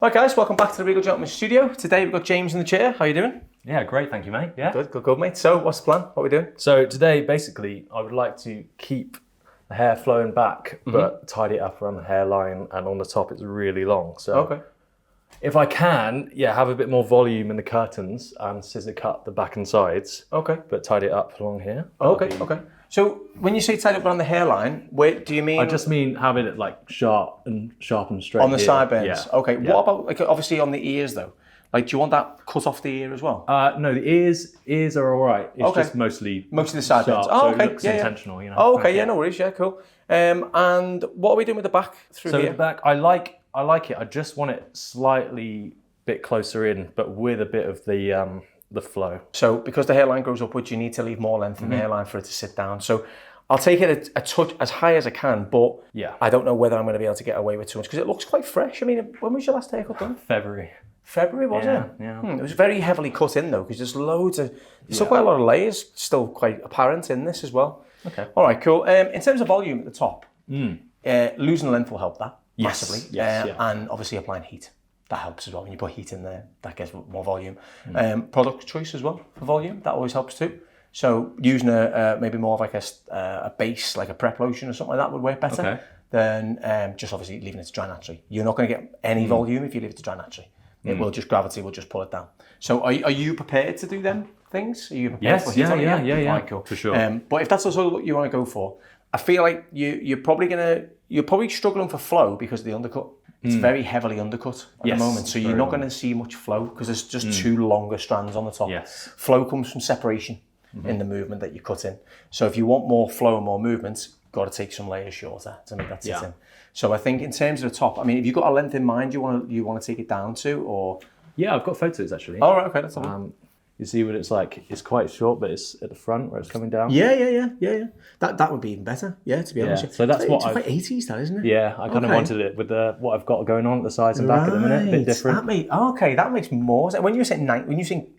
Right guys, welcome back to the Regal Gentleman Studio. Today we've got James in the chair. How you doing? Yeah, great, thank you, mate. Yeah. Good, mate. So what's the plan? What are we doing? So today, basically, I would like to keep the hair flowing back, but tidy it up around the hairline, and on the top it's really long. So if I can, have a bit more volume in the curtains and scissor cut the back and sides. Okay. But tidy it up along here. Okay. So when you say tidy up around the hairline, where do you mean? I just mean having it like sharp and straight on the here. sideburns. Yeah. Okay. Yeah. What about like obviously on the ears though? Like, do you want that cut off the ear as well? No, the ears are all right. It's just mostly the sideburns. So it looks intentional, you know. Oh, okay. Yeah, no worries. Yeah, cool. And what are we doing with the back through here? So the back, I like it. I just want it slightly bit closer in, but with a bit of the flow. So because the hairline grows upwards, you need to leave more length in the hairline for it to sit down. So I'll take it a touch as high as I can, but I don't know whether I'm going to be able to get away with too much because it looks quite fresh. I mean, when was your last haircut done? February, was it? Yeah. It was very heavily cut in though, because there's still quite a lot of layers still quite apparent in this as well. Okay. All right, cool. In terms of volume at the top, losing length will help that massively. Yes. And obviously applying heat, that helps as well. When you put heat in there, that gets more volume. Product choice as well for volume, that always helps too. So using maybe more of like a base, like a prep lotion or something like that would work better than just obviously leaving it to dry naturally. You're not going to get any volume if you leave it to dry naturally. It will just, gravity will just pull it down. So are you prepared to do them things? Are you prepared for heat on it? Yeah. Right, cool. For sure. But if that's also what you want to go for, I feel like you're probably struggling for flow because of the undercut. It's very heavily undercut at the moment. So you're not going to see much flow because there's just two longer strands on the top. Yes. Flow comes from separation in the movement that you cut in. So if you want more flow and more movement, you've got to take some layers shorter to make that sit in. So I think in terms of the top, I mean, have you got a length in mind you want to take it down to, or? Yeah, I've got photos actually. Oh, right, okay, that's all. You see what it's like? It's quite short, but it's at the front where it's coming down. Yeah. That would be even better. Yeah, to be honest. So that's it's quite 80s, that, isn't it? Yeah, I kind of wanted it with what I've got going on at the sides and back at the minute. A bit different. That makes more sense. When you say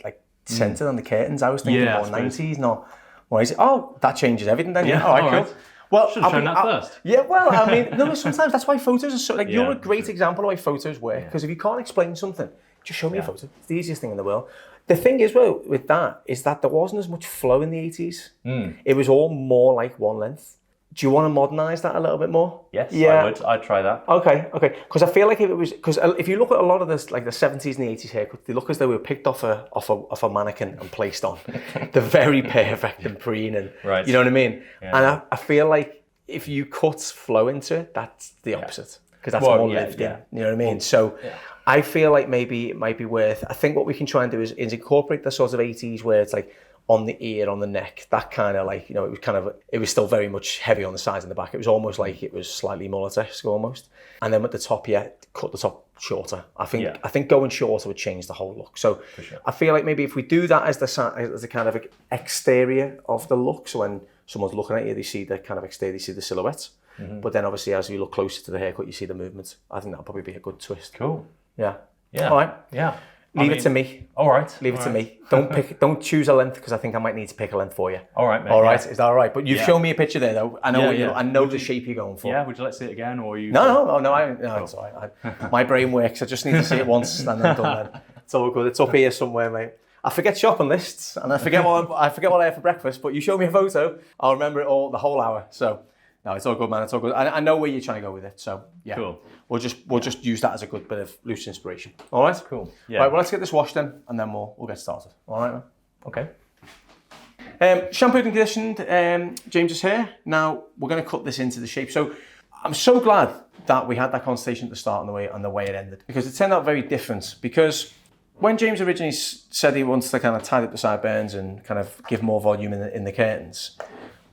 like centered on the curtains, I was thinking more 90s, not more 80s. Oh, that changes everything then. Yeah. All right, cool. Well, should have shown that first. Yeah, well, I mean, no, sometimes that's why photos are so, like, you're a great example of why photos work, because if you can't explain something, just show me a photo. It's the easiest thing in the world. The thing is, well, with that, is that there wasn't as much flow in the 80s. It was all more like one length. Do you want to modernise that a little bit more? Yes, I would. I'd try that. Okay. Because I feel like if you look at a lot of this, like the 70s and the 80s haircuts, they look as though they were picked off a mannequin and placed on. They're very perfect and preen, and you know what I mean? Yeah. And I feel like if you cut flow into it, that's the opposite. Because that's more lived in. You know what I mean? So I feel like maybe it might be worth, I think what we can try and do is incorporate the sort of 80s where it's like on the ear, on the neck, that kind of like, it was still very much heavy on the sides and the back. It was almost like it was slightly mullet-esque almost. And then with the top, cut the top shorter. I think going shorter would change the whole look. So I feel like maybe if we do that as the kind of exterior of the look, so when someone's looking at you, they see the kind of exterior, they see the silhouette. But then obviously as you look closer to the haircut, you see the movement. I think that'll probably be a good twist. Cool. Yeah. All right. Yeah. Leave it to me. All right. Leave it to me. Don't choose a length because I think I might need to pick a length for you. All right, mate. All right. Is that all right? But you've shown me a picture there, though. I know I know the shape you're going for. Yeah. Would you like to see it again, or you? No. It's all right. My brain works. I just need to see it once, and then I'm done. Then it's all good. It's up here somewhere, mate. I forget shopping lists, and I forget what I had for breakfast. But you show me a photo, I'll remember it all the whole hour. So. No, it's all good, man. It's all good. I know where you're trying to go with it. So yeah, cool. We'll just use that as a good bit of loose inspiration. All right, cool. Yeah. Right, well, let's get this washed then, and then we'll get started. All right, man. Okay. Shampooed and conditioned. James's hair. Now we're going to cut this into the shape. So I'm so glad that we had that consultation at the start and the way it ended, because it turned out very different. Because when James originally said he wants to kind of tidy up the sideburns and kind of give more volume in the curtains,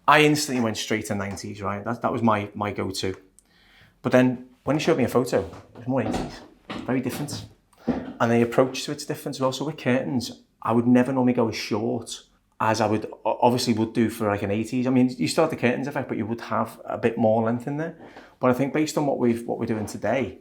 I instantly went straight to 90s, right? That was my go-to. But then when he showed me a photo, it was more 80s, very different. And the approach to it's different as well. So with curtains, I would never normally go as short as I would do for like an 80s. I mean, you still have the curtains effect, but you would have a bit more length in there. But I think based on what we're doing today,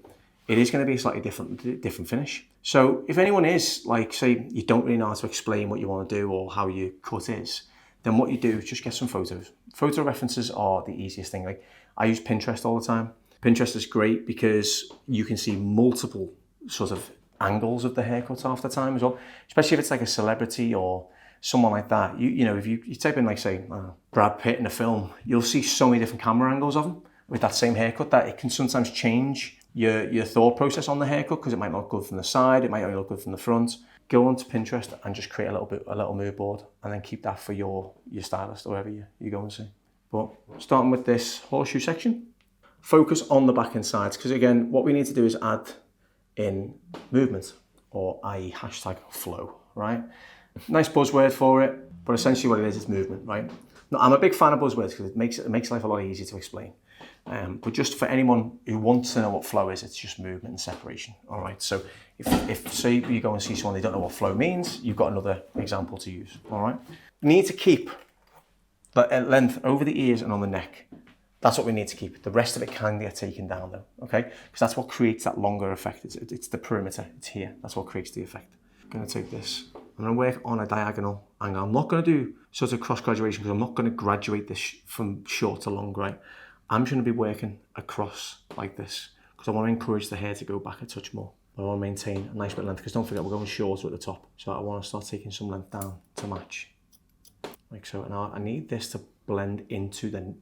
it is going to be a slightly different finish. So if anyone is like, say, you don't really know how to explain what you want to do or how your cut is, then what you do is just get some photos. Photo references are the easiest thing. Like I use Pinterest all the time. Pinterest is great because you can see multiple sort of angles of the haircut half the time as well, especially if it's like a celebrity or someone like that. You know, if you type in like say Brad Pitt in a film, you'll see so many different camera angles of him with that same haircut that it can sometimes change your thought process on the haircut, because it might not look good from the side, it might only look good from the front. Go onto Pinterest and just create a little mood board, and then keep that for your stylist or wherever you go and see. But starting with this horseshoe section, focus on the back and sides, because again, what we need to do is add in movement, or i.e. hashtag flow, right? Nice buzzword for it, but essentially what it is movement, right? Now, I'm a big fan of buzzwords because it makes life a lot easier to explain. But just for anyone who wants to know what flow is, it's just movement and separation, all right? So if say you go and see someone, they don't know what flow means, you've got another example to use, all right? You need to keep the length over the ears and on the neck. That's what we need to keep. The rest of it can get taken down though, okay? Because that's what creates that longer effect. It's the perimeter, it's here. That's what creates the effect. I'm gonna take this, I'm gonna work on a diagonal angle. I'm not gonna do sort of cross graduation because I'm not gonna graduate this from short to long, right? I'm just gonna be working across like this because I wanna encourage the hair to go back a touch more. I wanna maintain a nice bit of length because don't forget we're going shorter at the top. So I wanna start taking some length down to match. Like so, and I need this to blend into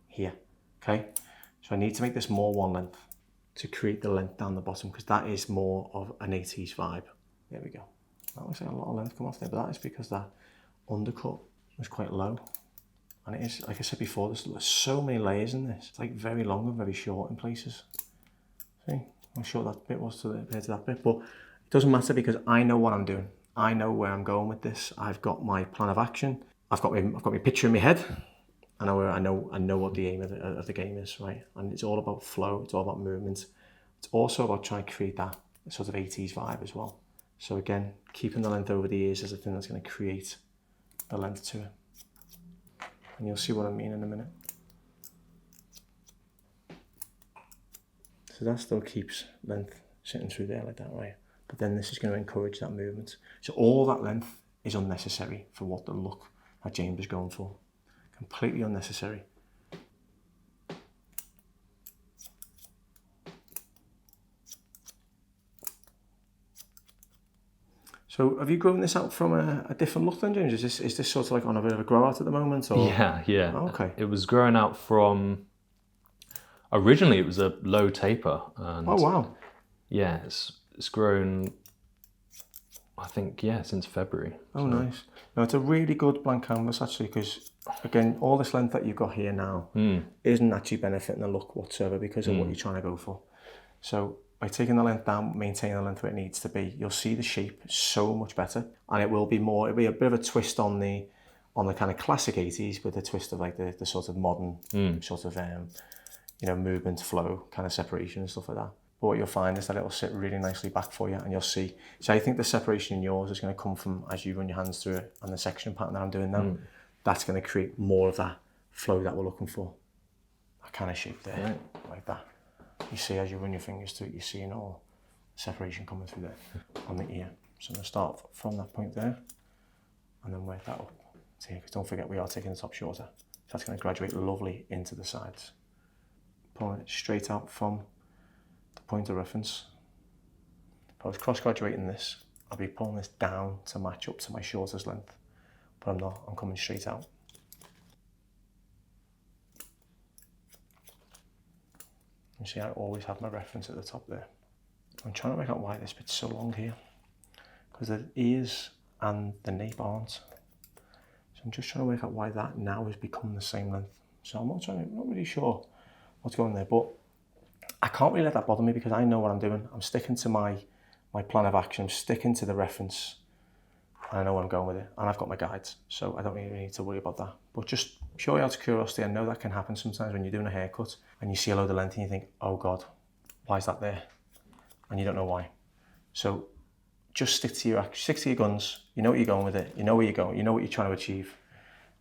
here, okay? So I need to make this more one length to create the length down the bottom, because that is more of an 80s vibe. There we go. That looks like a lot of length come off there, but that is because that undercut was quite low. And it is, like I said before, there's so many layers in this. It's like very long and very short in places. See how short that bit was compared to that bit, but it doesn't matter because I know what I'm doing. I know where I'm going with this. I've got my plan of action. I've got my picture in my head. I know what the aim of the game is, right? And it's all about flow. It's all about movement. It's also about trying to create that sort of 80s vibe as well. So again, keeping the length over the ears is the thing that's going to create the length to it. And you'll see what I mean in a minute. So that still keeps length sitting through there like that, right? But then this is going to encourage that movement. So all that length is unnecessary for what the look that James is going for. Completely unnecessary. So have you grown this out from a different look then, James? Is this sort of like on a bit of a grow out at the moment? Or? Yeah. Oh, okay. It was growing out from, originally it was a low taper. And oh, wow. Yeah, it's grown, I think, since February. Oh, so. Nice. No, it's a really good blank canvas actually, because again, all this length that you've got here now isn't actually benefiting the look whatsoever because of what you're trying to go for. So by taking the length down, maintaining the length where it needs to be, you'll see the shape so much better, and it'll be a bit of a twist on the kind of classic 80s with a twist of like the sort of modern sort of movement, flow, kind of separation and stuff like that. But what you'll find is that it'll sit really nicely back for you, and you'll see. So I think the separation in yours is going to come from as you run your hands through it, and the section pattern that I'm doing now. That's going to create more of that flow that we're looking for. That kind of shape there, like that. You see as you run your fingers through it, you're seeing all separation coming through there on the ear. So I'm going to start from that point there, and then work that up to here, because don't forget we are taking the top shorter. So that's going to graduate lovely into the sides. Pulling it straight out from the point of reference. If I was cross-graduating this, I'd be pulling this down to match up to my shortest length, but I'm not, I'm coming straight out. You see, I always have my reference at the top there. I'm trying to work out why this bit's so long here, because the ears and the nape aren't. So I'm just trying to work out why that now has become the same length. So I'm not really sure what's going there, but I can't really let that bother me because I know what I'm doing. I'm sticking to my plan of action, I'm sticking to the reference, and I know where I'm going with it, and I've got my guides, so I don't really need to worry about that. But just purely out of curiosity, I know that can happen sometimes when you're doing a haircut and you see a load of length and you think, oh God, why is that there? And you don't know why. So just stick to your guns. You know what you're going with it. You know where you're going. You know what you're trying to achieve,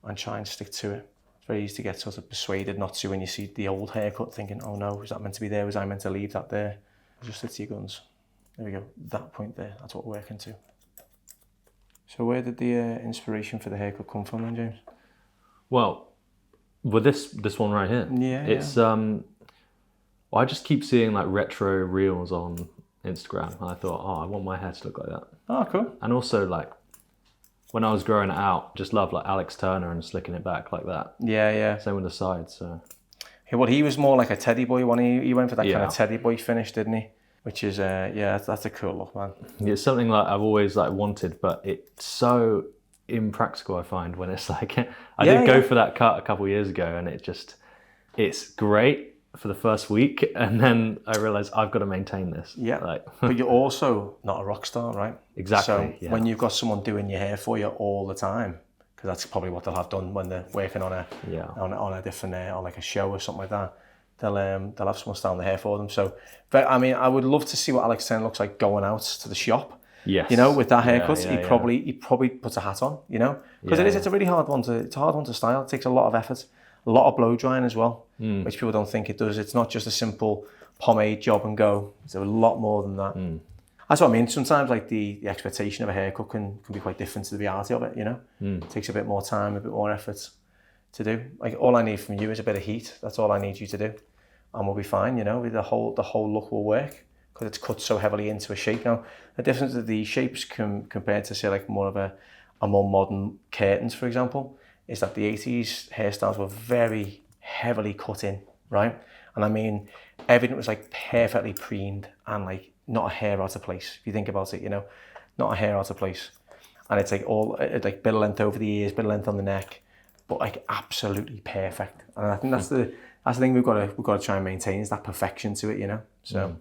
and try and stick to it. It's very easy to get sort of persuaded not to when you see the old haircut, thinking, oh no, was that meant to be there? Was I meant to leave that there? Just stick to your guns. There we go. That point there. That's what we're working to. So where did the inspiration for the haircut come from then, James? Well, with this one right here. Yeah. It's I just keep seeing like retro reels on Instagram, and I thought, oh, I want my hair to look like that. Oh, cool. And also, like, when I was growing it out, just loved like Alex Turner and slicking it back like that. Yeah, yeah. Same with the sides. So. Well, he was more like a teddy boy when he went for that kind of teddy boy finish, didn't he? Which is, yeah, that's a cool look, man. It's something like I've always like wanted, but it's so impractical, I find, when it's like, I did go for that cut a couple of years ago, and it's great for the first week, and then I realized I've got to maintain this. Yeah, like, but you're also not a rock star, right? Exactly. So when you've got someone doing your hair for you all the time, because that's probably what they'll have done when they're working on a different on like a show or something like that. They'll have someone stand the hair for them. So, but I mean, I would love to see what Alex Turner looks like going out to the shop. Yes. You know, with that haircut, he probably puts a hat on. You know, because it's a really hard one to style. It takes a lot of effort, a lot of blow drying as well, which people don't think it does. It's not just a simple pomade job and go. It's a lot more than that. That's what I mean. Sometimes like the expectation of a haircut can be quite different to the reality of it, you know? It takes a bit more time, a bit more effort to do. Like all I need from you is a bit of heat. That's all I need you to do. And we'll be fine, you know? The whole look will work because it's cut so heavily into a shape. Now, the difference of the shapes compared to say like more of a more modern curtains, for example, is that the 80s hairstyles were very heavily cut in, right? And I mean, everything was like perfectly preened and like not a hair out of place. If you think about it, you know, not a hair out of place. And it's like like bit of length over the ears, bit of length on the neck, but like absolutely perfect. And I think that's the thing we've got to try and maintain is that perfection to it, you know. So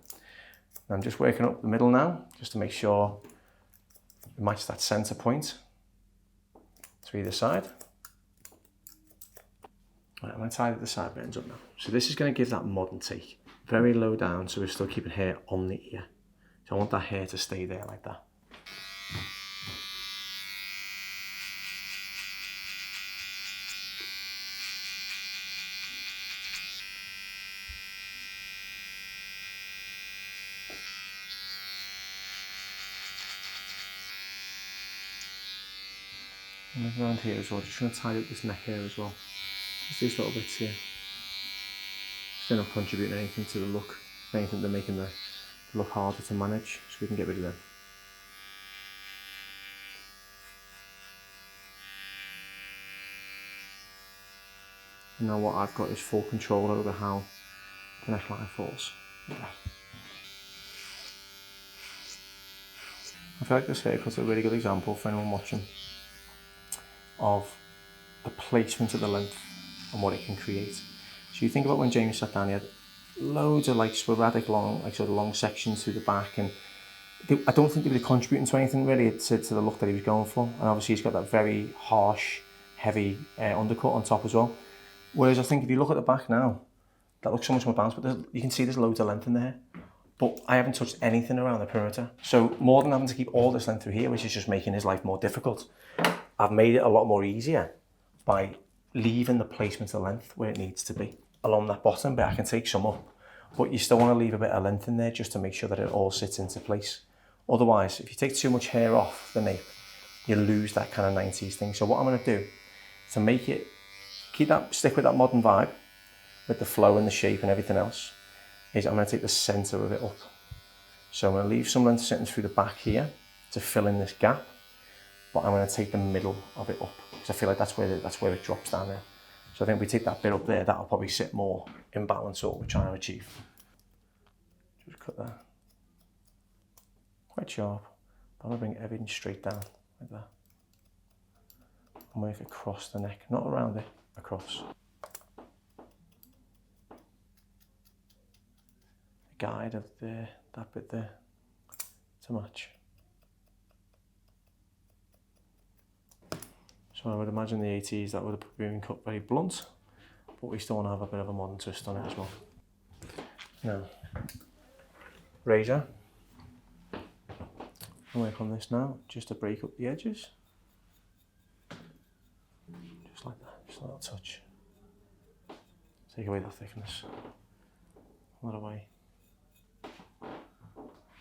I'm just working up the middle now, just to make sure we match that center point to either side. Right, I'm going to tidy the sideburns up now. So this is going to give that modern take. Very low down, so we're still keeping hair on the ear. So I want that hair to stay there like that. And around here as well, just trying to tidy up this neck hair as well. Just these little bits here. They're not contributing anything to the look. If anything, they're making the look harder to manage, so we can get rid of them. And now what I've got is full control over how the neckline falls. Yeah. I feel like this haircut's a really good example for anyone watching of the placement of the length and what it can create. So you think about when James sat down, he had loads of like sporadic long, like sort of long sections through the back, and I don't think they were contributing to anything really to the look that he was going for. And obviously he's got that very harsh, heavy undercut on top as well. Whereas I think if you look at the back now, that looks so much more balanced, but you can see there's loads of length in there. But I haven't touched anything around the perimeter. So more than having to keep all this length through here, which is just making his life more difficult, I've made it a lot more easier by leaving the placement of length where it needs to be. Along that bottom bit, I can take some up, but you still want to leave a bit of length in there just to make sure that it all sits into place. Otherwise, if you take too much hair off the nape, you lose that kind of 90s thing. So what I'm going to do to make it, stick with that modern vibe, with the flow and the shape and everything else, is I'm going to take the center of it up. So I'm going to leave some length sitting through the back here to fill in this gap, but I'm going to take the middle of it up because I feel like that's where it drops down there. So I think if we take that bit up there, that'll probably sit more in balance with what we're trying to achieve. Just cut that. Quite sharp, but I'm going to bring everything straight down like that. And work across the neck, not around it, across. Guide of that bit there to match. So I would imagine the 80s that would have been cut very blunt, but we still want to have a bit of a modern twist on it as well. Now, razor. I'll work on this now just to break up the edges. Just like that, just a little touch. Take away the thickness. A little away.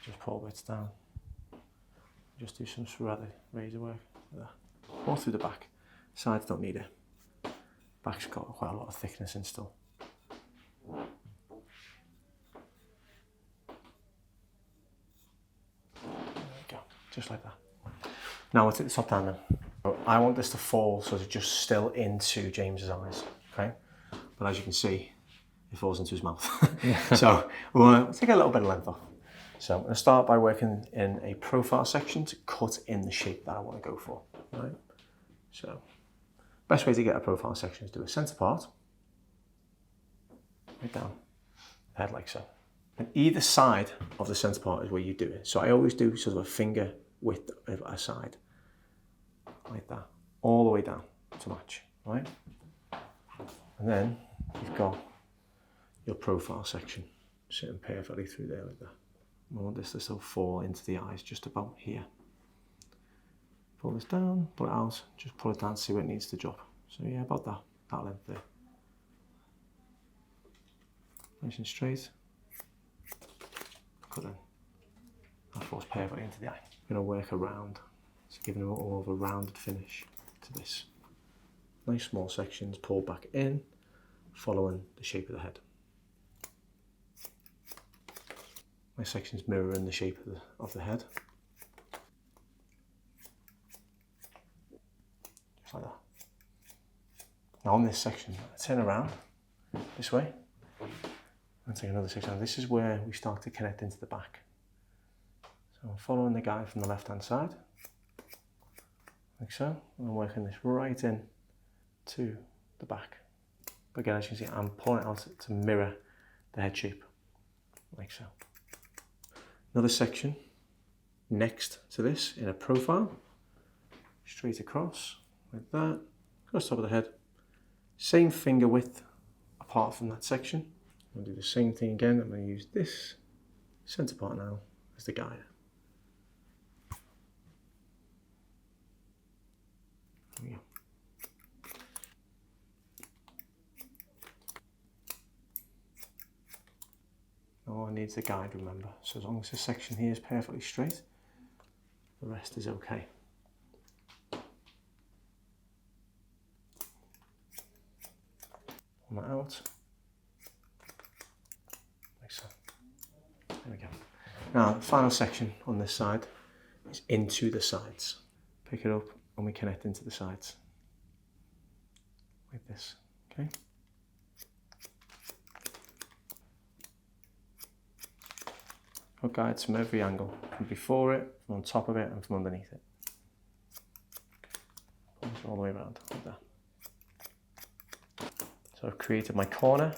Just pull bits down. Just do some sporadic razor work like that. All through the back. Sides don't need it. Back's got quite a lot of thickness in still. just like that. Now we'll take the top down then. I want this to fall sort of just still into James's eyes, okay? But as you can see, it falls into his mouth. So we'll take a little bit of length off. So I'm going to start by working in a profile section to cut in the shape that I want to go for, right? So best way to get a profile section is do a centre part, right down, head like so. And either side of the centre part is where you do it. So I always do sort of a finger width aside, like that, all the way down to match, right? And then you've got your profile section sitting perfectly through there like that. I want this to still fall into the eyes just about here. Pull this down, pull it out, just pull it down to see where it needs to drop. So yeah, about that length there. Nice and straight. Cut in. That falls perfectly into the eye. I'm going to work around, so giving it more of a rounded finish to this. Nice small sections, pull back in, following the shape of the head. My sections mirroring the shape of the head. Just like that. Now on this section, I turn around this way and take another section. This is where we start to connect into the back. So I'm following the guide from the left hand side, like so, and I'm working this right in to the back. But again, as you can see, I'm pulling it out to mirror the head shape, like so. Another section next to this in a profile, straight across, like that, across the top of the head. Same finger width apart from that section. I'll do the same thing again. I'm going to use this centre part now as the guide. There we go. All I need is the guide, remember. So as long as this section here is perfectly straight, the rest is okay. Pull that out, like so. There we go. Now the final section on this side is into the sides. Pick it up and we connect into the sides, like this, okay? Got guides from every angle, from before it, from on top of it, and from underneath it. All the way around, like that. So I've created my corner,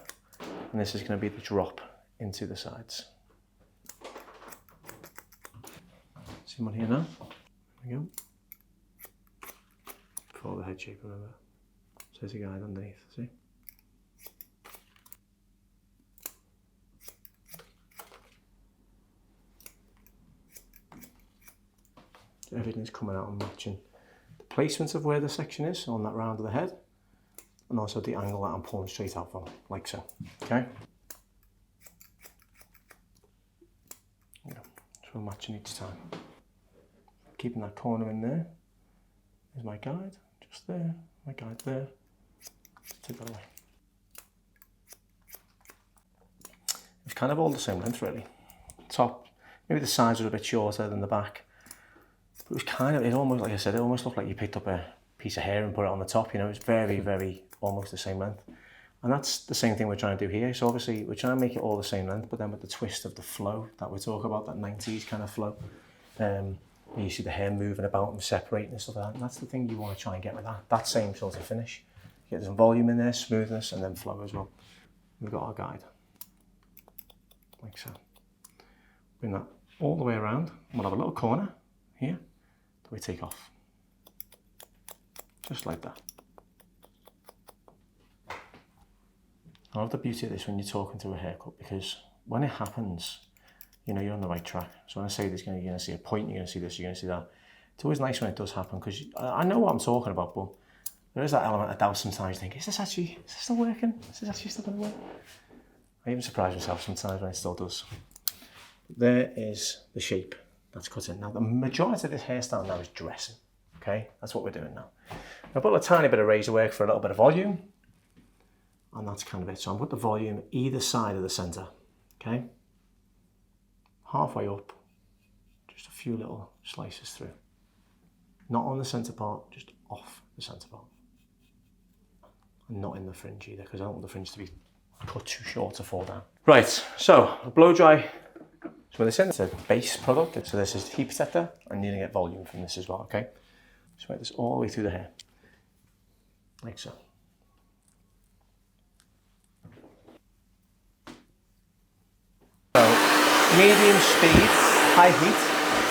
and this is going to be the drop into the sides. See one here now? There we go. Follow the head shape, remember. So there's a guide underneath, see? Everything's coming out and matching the placement of where the section is on that round of the head, and also the angle that I'm pulling straight out from, like so. Okay? So we're matching each time. Keeping that corner in there is my guide, just there, my guide there. Just take that away. It's kind of all the same length really. Top, maybe the sides are a bit shorter than the back. But it was kind of, it almost, like I said, it almost looked like you picked up a piece of hair and put it on the top, you know, it's very, very, almost the same length. And that's the same thing we're trying to do here. So obviously we're trying to make it all the same length, but then with the twist of the flow that we talk about, that 90s kind of flow. You see the hair moving about and separating and stuff like that. And that's the thing you want to try and get with that same sort of finish. Get some volume in there, smoothness, and then flow as well. We've got our guide, like so. Bring that all the way around. We'll have a little corner here that we take off, just like that. I love the beauty of this when you're talking to a haircut, because when it happens, you know you're on the right track. So when I say you're going to see a point, you're going to see this, you're going to see that. It's always nice when it does happen, because I know what I'm talking about, but there is that element of doubt sometimes. You think, is this still working? Is this actually still going to work? I even surprise myself sometimes when it still does. There is the shape that's cut in. Now the majority of this hairstyle now is dressing, okay? That's what we're doing now. I've put a tiny bit of razor work for a little bit of volume, and that's kind of it. So I'm put the volume either side of the center, okay? Halfway up, Just a few little slices through. Not on the centre part, just off the centre part. And not in the fringe either, because I don't want the fringe to be cut too short to fall down. Right, so a blow dry. So this is a base product. So this is heat protector. I need to get volume from this as well, okay? Just wet this all the way through the hair. Like so. So, medium speed, high heat,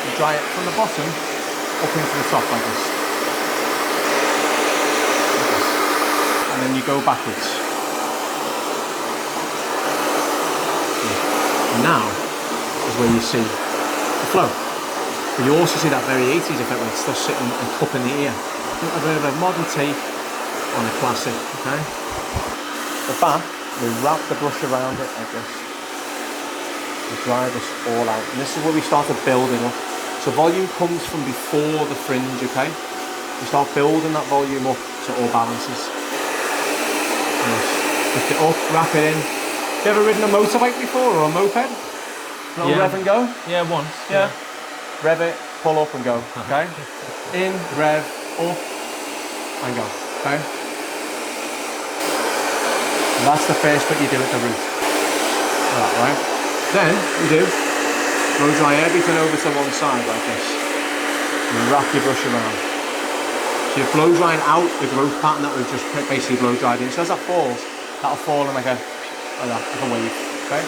you dry it from the bottom up into the top like this. And then you go backwards. And now is where you see the flow. But you also see that very 80s effect when it's still sitting and cupping the ear. A bit of a modern take on a classic, okay? The back, we wrap the brush around it like this. We dry this all out. And this is where we started building up. So volume comes from before the fringe, okay? We start building that volume up so it all balances. Lift it up, wrap it in. You ever ridden a motorbike before or a moped? Little rev and go? Yeah, once. Yeah. Rev it, pull up and go, okay? In, rev, up, and go, okay? And that's the first bit you do at the root. Like that, right? Then, you do, blow dry everything over to one side like this. And wrap your brush around. So you're blow drying out the growth pattern that we've just basically blow dried in. So as that falls, that'll fall in like a wave, okay?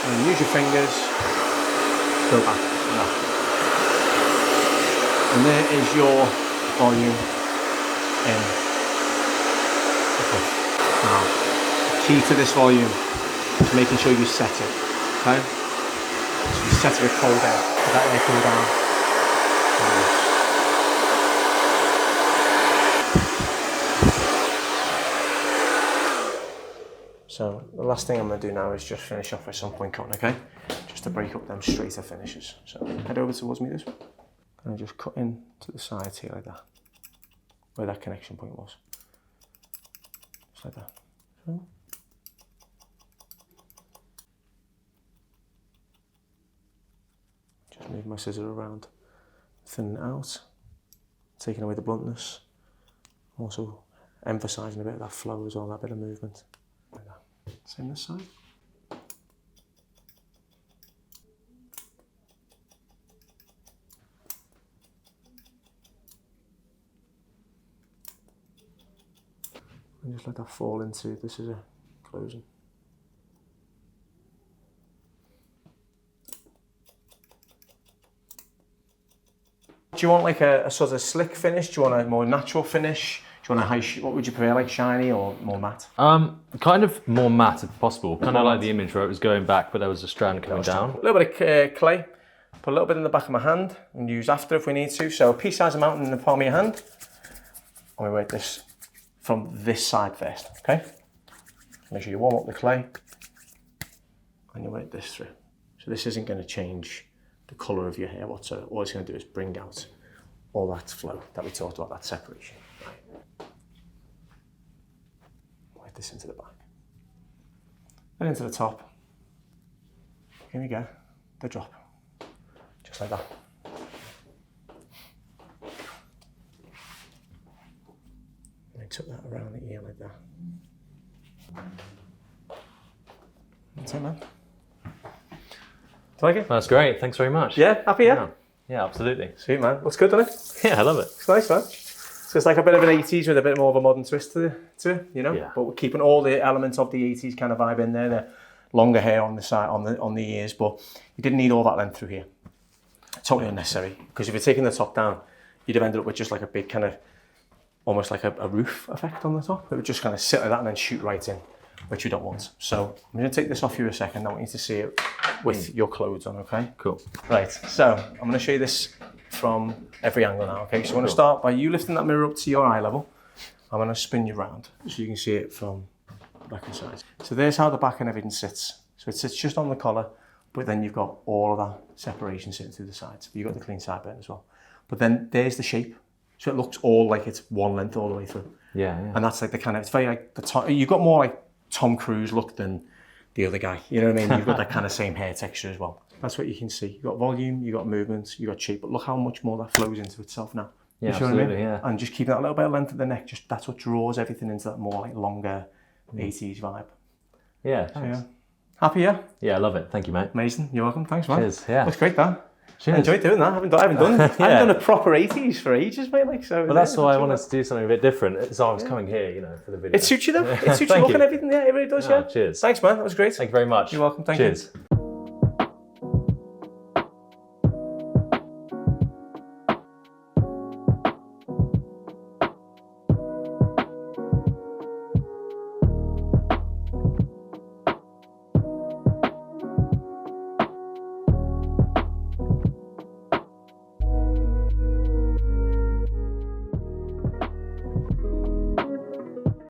And then use your fingers, go back, and there is your volume in the cuff. Now, the key to this volume is making sure you set it, okay? So you set it with cold air, let that air cool down. So the last thing I'm going to do now is just finish off with some point cotton, okay? Just to break up them straighter finishes. So head over towards me this way. And just cut in to the sides here like that, where that connection point was. Just like that. So. Just move my scissors around, thinning it out, taking away the bluntness. Also emphasising a bit of that flow as well, that bit of movement. Like that. Same this side. And just let that fall into this is a closing. Do you want like a sort of slick finish? Do you want a more natural finish? Do you want what would you prefer, like shiny or more matte? Kind of more matte if possible. Kind of like the image where it was going back, but there was a strand coming down. A little bit of clay. Put a little bit in the back of my hand and use after if we need to. So a pea-sized amount in the palm of your hand. And we work this from this side first, okay? Make sure you warm up the clay and you work this through. So this isn't going to change the colour of your hair whatsoever. All it's going to do is bring out all that flow that we talked about, that separation. Right. Work this into the back. Then into the top. Here we go, the drop. Just like that. And I took that around the ear like that. That's it, man. Do you like it? That's great, thanks very much. Yeah, happy, yeah? Yeah, absolutely. Sweet, man. Looks good, doesn't it? Yeah, I love it. It's nice, man. So it's like a bit of an 80s with a bit more of a modern twist to it, you know? Yeah. But we're keeping all the elements of the 80s kind of vibe in there. The longer hair on the side, on the ears, but you didn't need all that length through here. Totally unnecessary. Because if you're taking the top down, you'd have ended up with just like a big kind of, almost like a roof effect on the top. It would just kind of sit like that and then shoot right in, which you don't want. So I'm going to take this off you a second. I want you to see it with your clothes on, okay? Cool. Right, so I'm going to show you this from every angle now, okay? So I'm going to start by you lifting that mirror up to your eye level. I'm going to spin you round so you can see it from the back and sides. So there's how the back and everything sits. So it sits just on the collar, but then you've got all of that separation sitting through the sides. You've got the clean side bit as well. But then there's the shape. So it looks all like it's one length all the way through. Yeah, yeah. And that's like the kind of, it's very like, you've got more like Tom Cruise look than the other guy. You know what I mean? You've got that kind of same hair texture as well. That's what you can see. You've got volume, you've got movement, you've got shape, but look how much more that flows into itself now. Yeah, you see absolutely, what I mean? yeah. And just keeping that little bit of length of the neck, just that's what draws everything into that more like longer 80s vibe. Yeah, So, yeah. Happy, yeah? Yeah, I love it. Thank you, mate. Amazing. You're welcome. Thanks, man. Cheers, yeah. Looks great, Dan. Cheers. I enjoyed doing that. I haven't done a proper 80s for ages, mate. Like, so. Well, that's why I wanted to do something a bit different. So I was coming here, you know, for the video. It suits you though. It suits you. Look and everything. Yeah, it really does. Yeah. Cheers. Thanks, man. That was great. Thank you very much. You're welcome. Thank you. Cheers.